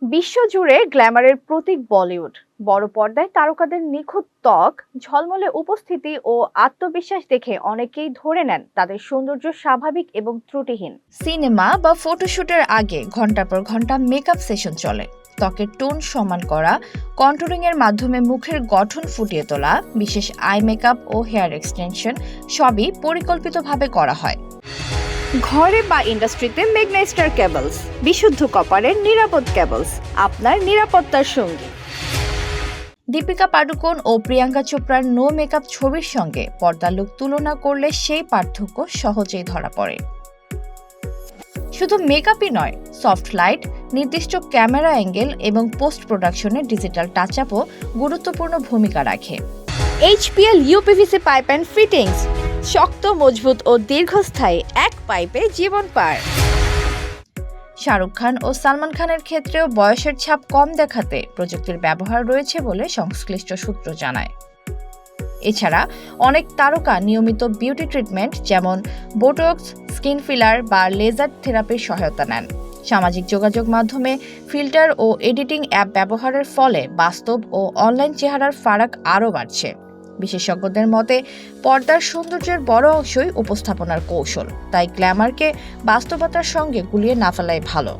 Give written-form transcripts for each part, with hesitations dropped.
বিশ্বজুড়ে গ্ল্যামারের প্রতীক বলিউড। বড় পর্দায় তারকাদের নিখুঁত ত্বক, ঝলমলে উপস্থিতি ও আত্মবিশ্বাস দেখে অনেকেই ধরে নেন তাদের সৌন্দর্য স্বাভাবিক এবং ত্রুটিহীন। সিনেমা বা ফটোশুটের আগে ঘন্টার পর ঘন্টা মেকআপ সেশন চলে। ত্বকের টোন সমান করা, কন্টুরিং এর মাধ্যমে মুখের গঠন ফুটিয়ে তোলা, বিশেষ আই মেকআপ ও হেয়ার এক্সটেনশন সবই পরিকল্পিতভাবে করা হয়। ঘরে বা ইন্ডাস্ট্রিতে মেগনা স্টার কেবলস, বিশুদ্ধ কপারের নিরাপদ কেবলস, আপনার নিরাপত্তার সঙ্গী। দীপিকা পাডুকোন ও প্রিয়াঙ্কা চোপড়ার নো মেকআপ ছবির সঙ্গে পর্দার লুক তুলনা করলে সেই পার্থক্য সহজেই ধরা পড়ে। শুধু মেকআপই নয়, সফট লাইট, নির্দিষ্ট ক্যামেরা অ্যাঙ্গেল এবং পোস্ট প্রোডাকশনে ডিজিটাল টাচ আপও গুরুত্বপূর্ণ ভূমিকা রাখে। HPL uPVC pipe and fittings, শক্ত, মজবুত ও দীর্ঘস্থায়ী, এক পাইপে জীবন পার। শাহরুখ খান ও সালমান খানের ক্ষেত্রেও বয়সের ছাপ কম দেখাতে প্রযুক্তির ব্যবহার রয়েছে বলে সংশ্লিষ্ট সূত্র জানায়। এছাড়া অনেক তারকা নিয়মিত বিউটি ট্রিটমেন্ট যেমন বোটক্স, স্কিন ফিলার বা লেজার থেরাপির সহায়তা নেন। সামাজিক যোগাযোগ মাধ্যমে ফিল্টার ও এডিটিং অ্যাপ ব্যবহারের ফলে বাস্তব ও অনলাইন চেহারার ফারাক আরও বাড়ছে। বিশেষজ্ঞদের মতে পর্দার সৌন্দর্যের বড় অংশই উপস্থাপনার কৌশল, তাই গ্ল্যামারকে বাস্তবতার সঙ্গে গুলিয়ে না ফেলাই ভালো।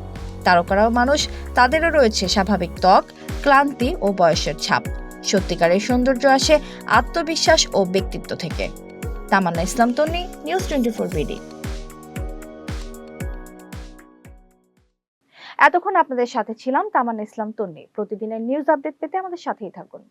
তারকারাও মানুষ, তাদেরও রয়েছে স্বাভাবিক ত্বক, ক্লান্তি ও বয়সের ছাপ। সত্যিকারের সৌন্দর্য আসে আত্মবিশ্বাস ও ব্যক্তিত্ব থেকে। তামান্না ইসলাম তন্নি, নিউজ 24 বিডি। এতক্ষণ আপনাদের সাথে ছিলাম তামান্না ইসলাম তন্নি। প্রতিদিনের নিউজ আপডেট পেতে আমাদের সাথেই থাকুন।